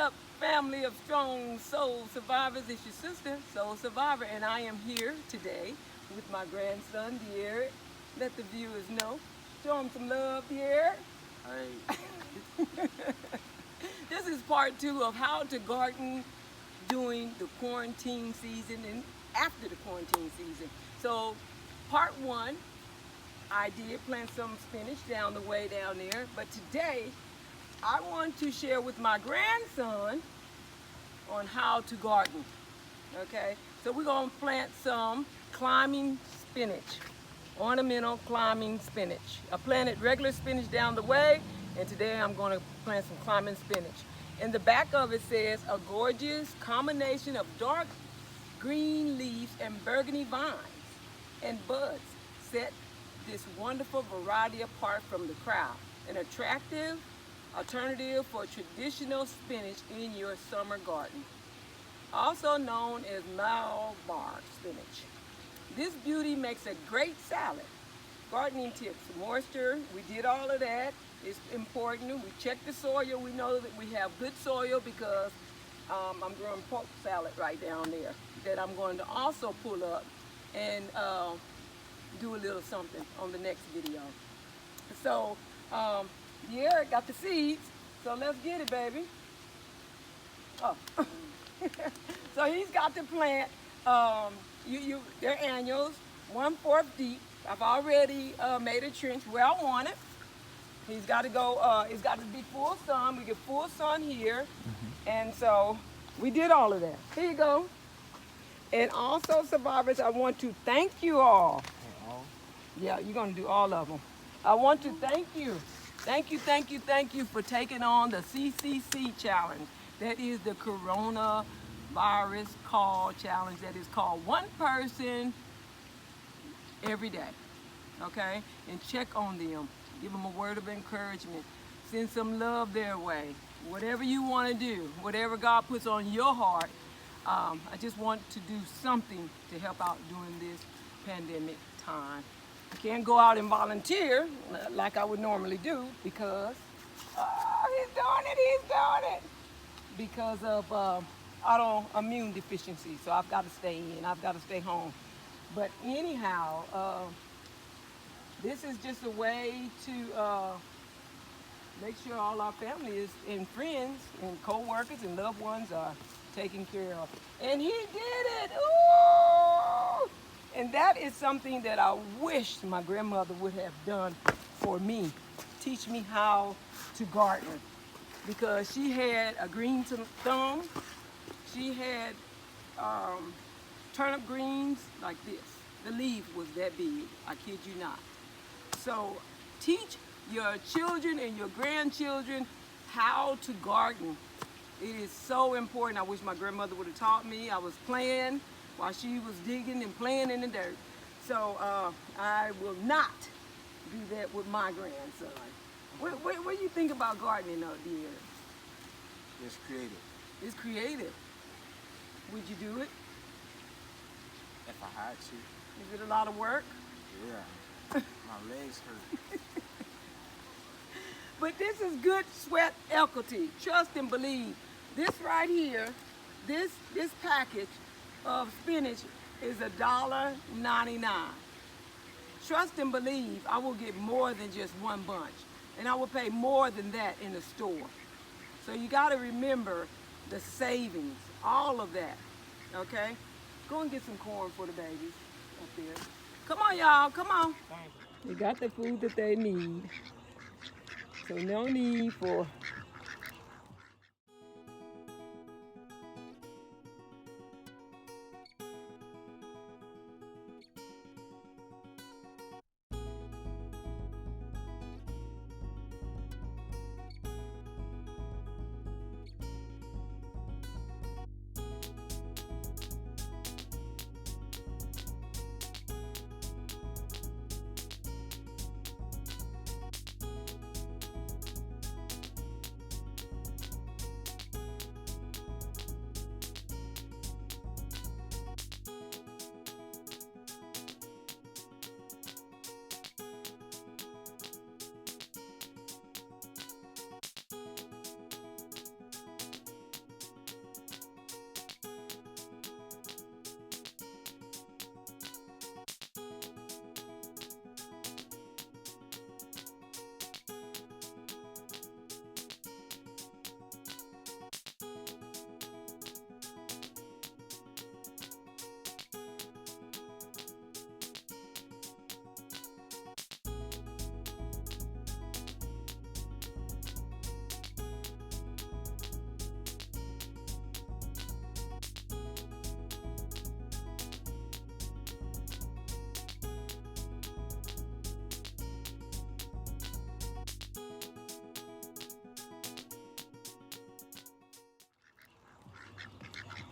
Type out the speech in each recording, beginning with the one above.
up, family of strong soul survivors? It's your sister, Soul Survivor, and I am here today with my grandson, De'Eric. Let the viewers know. Show him some love, De'Eric. Hey. This is part 2 of how to garden during the quarantine season and after the quarantine season. So, part 1, I did plant some spinach down the way down there, but today I want to share with my grandson on how to garden. Okay, so we're gonna plant some climbing spinach, ornamental climbing spinach. I planted regular spinach down the way, and today I'm gonna plant some climbing spinach. In the back of it says, a gorgeous combination of dark green leaves and burgundy vines and buds set this wonderful variety apart from the crowd. An attractive alternative for traditional spinach in your summer garden, also known as malnourished spinach. This beauty makes a great salad. Gardening tips: moisture, we did all of that. It's important. We check the soil. We know that we have good soil because I'm growing pork salad right down there that I'm going to also pull up and do a little something on the next video. So De'Eric got the seeds, so let's get it, baby. Oh, so he's got to plant. They're annuals, 1/4 deep. I've already made a trench where I want it. He's got to go. It's got to be full sun. We get full sun here, and so we did all of that. Here you go. And also, survivors, I want to thank you all. Yeah, you're gonna do all of them. I want to thank you. Thank you for taking on the CCC challenge. That is the coronavirus call challenge that is called one person every day. Okay? And check on them. Give them a word of encouragement. Send some love their way. Whatever you want to do, whatever God puts on your heart, I just want to do something to help out during this pandemic time. I can't go out and volunteer like I would normally do because he's doing it because of autoimmune deficiency. So I've got to stay in. I've got to stay home. But anyhow, this is just a way to make sure all our families and friends and co-workers and loved ones are taken care of. And he did it! Ooh! And that is something that I wish my grandmother would have done for me. Teach me how to garden. Because she had a green thumb. She had turnip greens like this. The leaf was that big, I kid you not. So teach your children and your grandchildren how to garden. It is so important. I wish my grandmother would have taught me. I was playing while she was digging and playing in the dirt. So I will not do that with my grandson. What do you think about gardening, though, dear? It's creative. It's creative. Would you do it? If I had to. Is it a lot of work? Yeah. My legs hurt. But this is good sweat equity. Trust and believe. This right here, this package of spinach is $1.99. Trust and believe I will get more than just one bunch. And I will pay more than that in the store. So you got to remember the savings, all of that, okay? Go and get some corn for the babies up there. Come on, y'all, come on. They got the food that they need. So no need for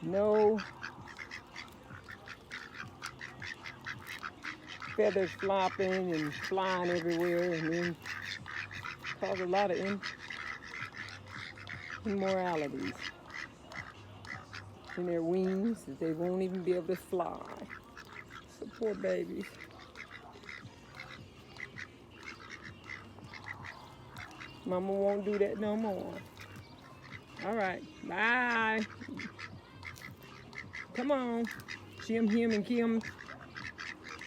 No feathers flopping and flying everywhere, and then cause a lot of immoralities in their wings that they won't even be able to fly. So poor babies. Mama won't do that no more. All right, bye. Come on. Shim, him, and Kim.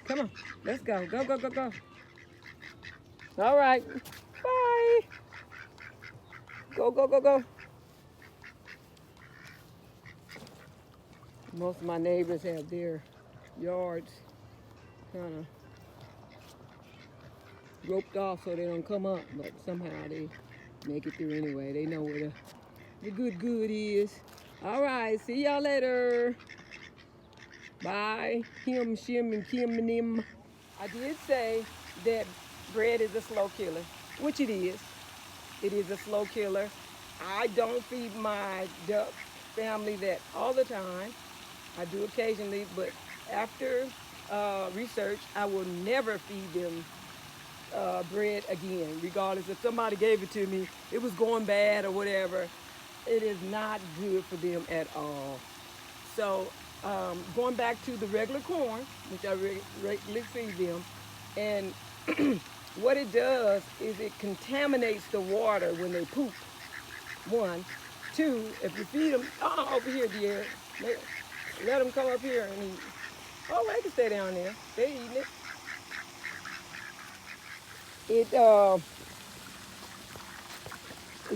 Come on, let's go. Go, go, go, go. All right, bye. Go, go, go, go. Most of my neighbors have their yards kind of roped off so they don't come up, but somehow they make it through anyway. They know where the good is. All right, see y'all later. Bye. Him, shim, and Kim and him. I did say that bread is a slow killer, which it is. It is a slow killer. I don't feed my duck family that all the time. I do occasionally, but after research, I will never feed them bread again, regardless if somebody gave it to me, it was going bad or whatever. It is not good for them at all. So going back to the regular corn, which I regularly feed them, and what it does is it contaminates the water when they poop. One. Two, if you feed them, over here, dear, let them come up here and eat. Oh, they can stay down there. They eating it. It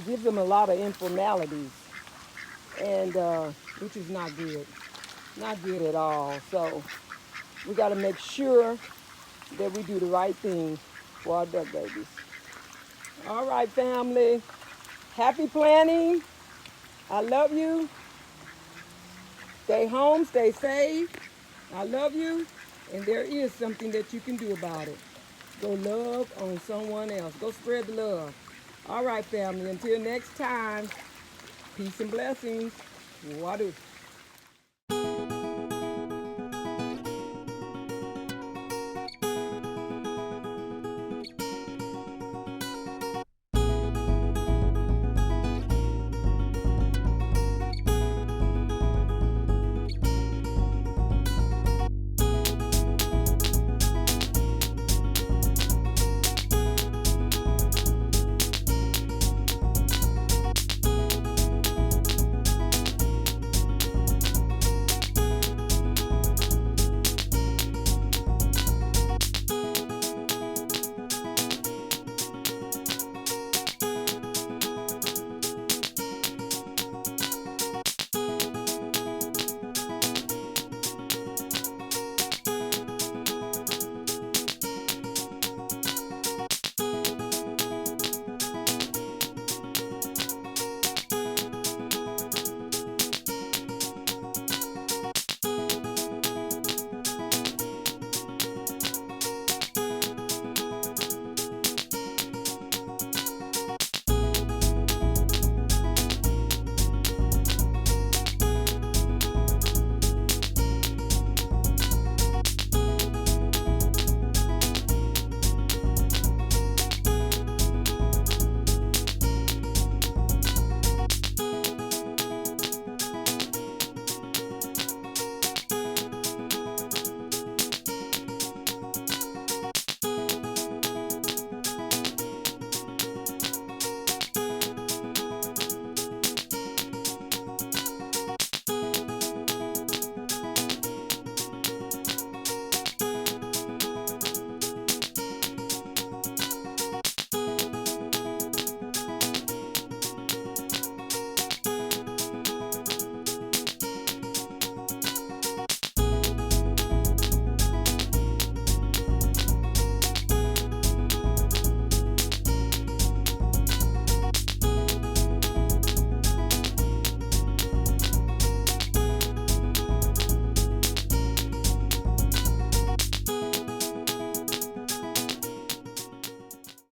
gives them a lot of informalities, and which is not good at all. So we got to make sure that we do the right thing for our duck babies. All right, family. Happy planning. I love you. Stay home, stay safe. I love you. And there is something that you can do about it. Go love on someone else. Go spread the love. All right, family. Until next time, peace and blessings. Wadu.